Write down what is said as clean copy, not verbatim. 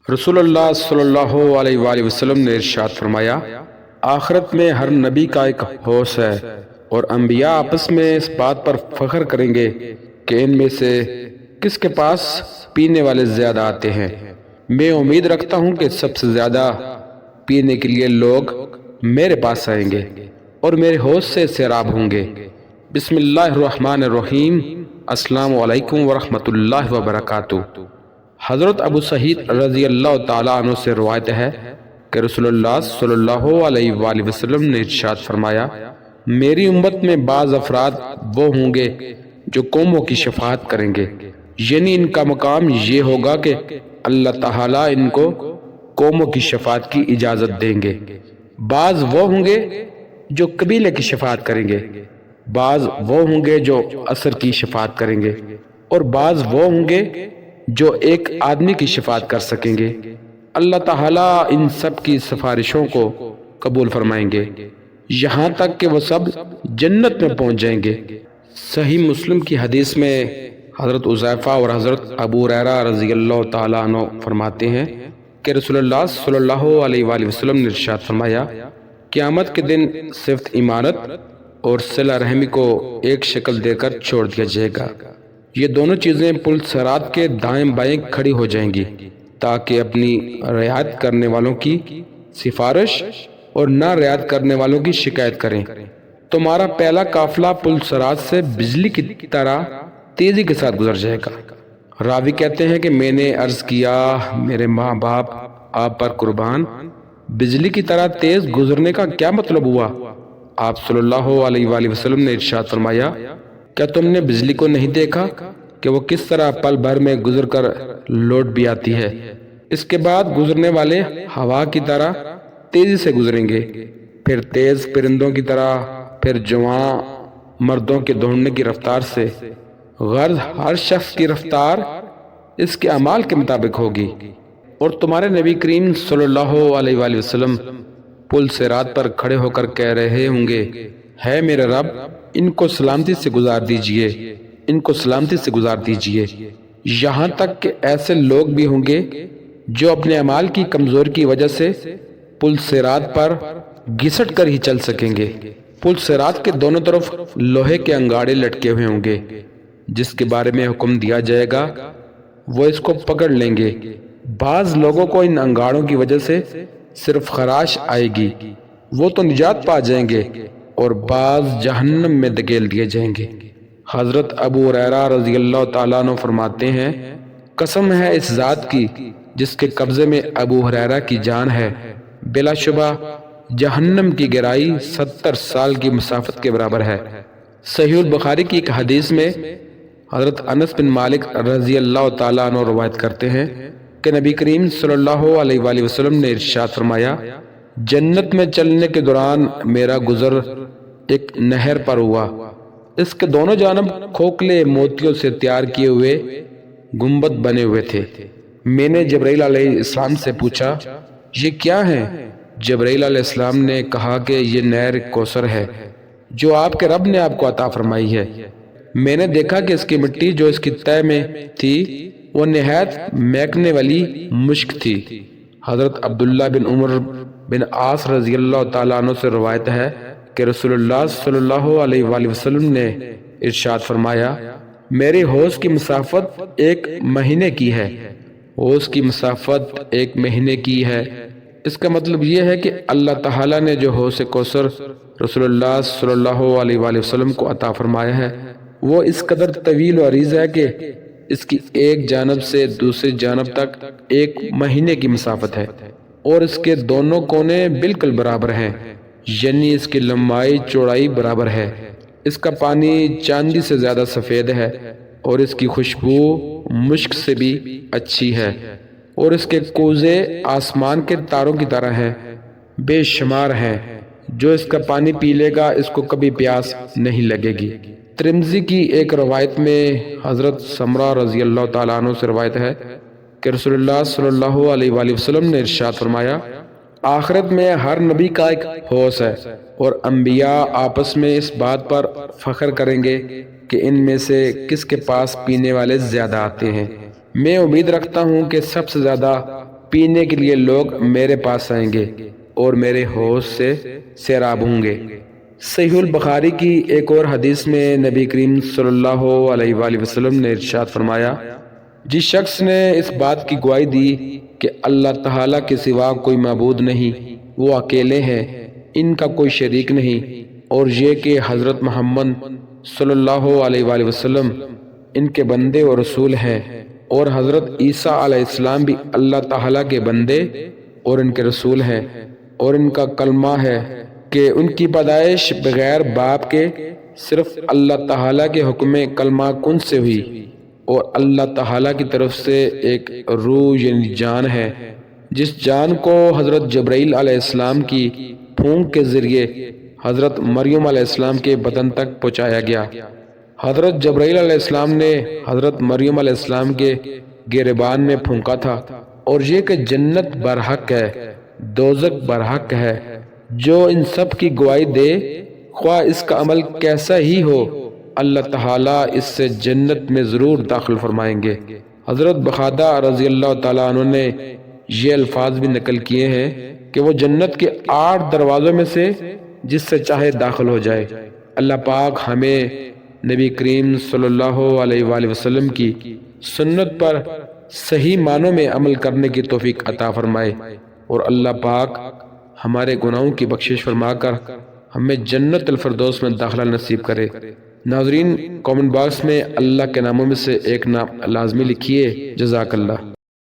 رسول اللہ صلی اللہ علیہ وآلہ وسلم نے ارشاد فرمایا، آخرت میں ہر نبی کا ایک حوض ہے، اور انبیاء آپس میں اس بات پر فخر کریں گے کہ ان میں سے کس کے پاس پینے والے زیادہ آتے ہیں۔ میں امید رکھتا ہوں کہ سب سے زیادہ پینے کے لیے لوگ میرے پاس آئیں گے اور میرے حوض سے سیراب ہوں گے۔ بسم اللہ الرحمن الرحیم۔ السلام علیکم ورحمۃ اللہ وبرکاتہ۔ حضرت ابو سعید رضی اللہ تعالیٰ عنہ سے روایت ہے کہ رسول اللہ صلی اللہ علیہ وآلہ وسلم نے ارشاد فرمایا، میری امت میں بعض افراد وہ ہوں گے جو قوموں کی شفاعت کریں گے، یعنی ان کا مقام یہ ہوگا کہ اللہ تعالیٰ ان کو قوموں کی شفاعت کی اجازت دیں گے۔ بعض وہ ہوں گے جو قبیلے کی شفاعت کریں گے، بعض وہ ہوں گے جو عصر کی شفاعت کریں گے، اور بعض وہ ہوں گے جو ایک آدمی کی شفاعت کر سکیں گے۔ اللہ تعالیٰ ان سب کی سفارشوں کو قبول فرمائیں گے یہاں تک کہ وہ سب جنت میں پہنچ جائیں گے۔ صحیح مسلم کی حدیث میں حضرت حذیفہ اور حضرت ابو ہریرہ رضی اللہ تعالیٰ عنہ فرماتے ہیں کہ رسول اللہ صلی اللہ علیہ وآلہ وسلم نے ارشاد فرمایا، قیامت کے دن صرف امانت اور صلہ رحمی کو ایک شکل دے کر چھوڑ دیا جائے گا۔ یہ دونوں چیزیں پل صراط کے دائیں بائیں کھڑی ہو جائیں گی تاکہ اپنی رعایت کرنے والوں کی سفارش اور نہ رعایت کرنے والوں کی شکایت کریں۔ تمہارا پہلا قافلہ پل صراط سے بجلی کی طرح تیزی کے ساتھ گزر جائے گا۔ راوی کہتے ہیں کہ میں نے عرض کیا، میرے ماں باپ آپ پر قربان، بجلی کی طرح تیز گزرنے کا کیا مطلب ہوا؟ آپ صلی اللہ علیہ وآلہ وسلم نے ارشاد فرمایا، کیا تم نے بجلی کو نہیں دیکھا کہ وہ کس طرح پل بھر میں گزر کر لوٹ بھی آتی ہے؟ اس کے بعد گزرنے والے ہوا کی طرح تیزی سے گزریں گے، پھر تیز پرندوں کی طرح، پھر جواں مردوں کے دوڑنے کی رفتار سے۔ غرض ہر شخص کی رفتار اس کے اعمال کے مطابق ہوگی۔ اور تمہارے نبی کریم صلی اللہ علیہ وآلہ وسلم پل صراط پر کھڑے ہو کر کہہ رہے ہوں گے، ہے میرے رب، ان کو سلامتی سے گزار دیجئے، ان کو سلامتی سے گزار دیجئے۔ یہاں تک کہ ایسے لوگ بھی ہوں گے جو اپنے اعمال کی کمزوری کی وجہ سے پل صراط پر گھسٹ کر ہی چل سکیں گے۔ پل صراط کے دونوں طرف لوہے کے انگاڑے لٹکے ہوئے ہوں گے، جس کے بارے میں حکم دیا جائے گا وہ اس کو پکڑ لیں گے۔ بعض لوگوں کو ان انگاڑوں کی وجہ سے صرف خراش آئے گی، وہ تو نجات پا جائیں گے، اور بعض جہنم میں دھکیل دیے جائیں گے۔ حضرت ابو ہریرہ رضی اللہ تعالیٰ عنہ فرماتے ہیں، قسم ہے اس ذات کی جس کے قبضے میں ابو ہریرہ کی جان ہے، بلا شبہ جہنم کی گہرائی 70 سال کی مسافت کے برابر ہے۔ صحیح البخاری کی ایک حدیث میں حضرت انس بن مالک رضی اللہ تعالیٰ عنہ روایت کرتے ہیں کہ نبی کریم صلی اللہ علیہ وآلہ وسلم نے ارشاد فرمایا، جنت میں چلنے کے دوران میرا گزر ایک نہر پر ہوا، اس کے دونوں جانب کھوکھلے موتیوں سے تیار کیے ہوئے گنبد بنے ہوئے تھے۔ میں نے جبرائیل علیہ السلام سے پوچھا، یہ کیا ہیں؟ جبرائیل علیہ السلام نے کہا کہ یہ نہر کوثر ہے جو آپ کے رب نے آپ کو عطا فرمائی ہے۔ میں نے دیکھا کہ اس کی مٹی جو اس کی تہ میں تھی وہ نہایت مہکنے والی مشک تھی۔ حضرت عبداللہ بن عمر بن عاص رضی اللہ تعالیٰ عنہ سے روایت ہے کہ رسول اللہ صلی اللہ علیہ وآلہ وسلم نے ارشاد فرمایا، میرے حوض کی مسافت 1 مہینے کی ہے۔ حوض کی مسافت 1 مہینے کی ہے، اس کا مطلب یہ ہے کہ اللہ تعالیٰ نے جو حوض کوثر رسول اللہ صلی اللہ علیہ وآلہ وسلم کو عطا فرمایا ہے وہ اس قدر طویل و عریض ہے کہ اس کی ایک جانب سے دوسری جانب تک 1 مہینے کی مسافت ہے، اور اس کے دونوں کونے بالکل برابر ہیں، یعنی اس کی لمبائی چوڑائی برابر ہے۔ اس کا پانی چاندی سے زیادہ سفید ہے، اور اس کی خوشبو مشک سے بھی اچھی ہے، اور اس کے کوزے آسمان کے تاروں کی طرح ہیں، بے شمار ہیں۔ جو اس کا پانی پی لے گا اس کو کبھی پیاس نہیں لگے گی۔ ترمذی کی ایک روایت میں حضرت سمرہ رضی اللہ تعالیٰ عنہ سے روایت ہے کہ رسول اللہ صلی اللہ علیہ وآلہ وسلم نے ارشاد فرمایا، آخرت میں ہر نبی کا ایک حوض ہے، اور انبیاء آپس میں اس بات پر فخر کریں گے کہ ان میں سے کس کے پاس پینے والے زیادہ آتے ہیں۔ میں امید رکھتا ہوں کہ سب سے زیادہ پینے کے لیے لوگ میرے پاس آئیں گے اور میرے حوض سے سیراب ہوں گے۔ صحیح البخاری کی ایک اور حدیث میں نبی کریم صلی اللہ علیہ وآلہ وسلم نے ارشاد فرمایا، جس شخص نے اس بات کی گواہی دی کہ اللہ تعالیٰ کے سوا کوئی معبود نہیں، وہ اکیلے ہیں، ان کا کوئی شریک نہیں، اور یہ کہ حضرت محمد صلی اللہ علیہ وآلہ وسلم ان کے بندے اور رسول ہیں، اور حضرت عیسیٰ علیہ السلام بھی اللہ تعالیٰ کے بندے اور ان کے رسول ہیں، اور ان کا کلمہ ہے کہ ان کی پیدائش بغیر باپ کے صرف اللہ تعالیٰ کے حکم کلمہ کن سے ہوئی، اور اللہ تعالیٰ کی طرف سے ایک روح یعنی جان ہے، جس جان کو حضرت جبرائیل علیہ السلام کی پھونک کے ذریعے حضرت مریم علیہ السلام کے بدن تک پہنچایا گیا۔ حضرت جبرائیل علیہ السلام نے حضرت مریم علیہ السلام کے گریبان میں پھونکا تھا، اور یہ کہ جنت برحق ہے، دوزخ برحق ہے، جو ان سب کی گواہی دے، خواہ اس کا عمل کیسا ہی ہو، اللہ تعالیٰ اس سے جنت میں ضرور داخل فرمائیں گے۔ حضرت بخادہ رضی اللہ تعالیٰ عنہ نے یہ الفاظ بھی نقل کیے ہیں کہ وہ جنت کے 8 دروازوں میں سے جس سے چاہے داخل ہو جائے۔ اللہ پاک ہمیں نبی کریم صلی اللہ علیہ وآلہ وسلم کی سنت پر صحیح معنوں میں عمل کرنے کی توفیق عطا فرمائے، اور اللہ پاک ہمارے گناہوں کی بخشش فرما کر ہمیں جنت الفردوس میں داخلہ نصیب کرے۔ ناظرین، کامنٹ باکس میں اللہ کے ناموں میں سے ایک نام لازمی لکھیے۔ جزاک اللہ۔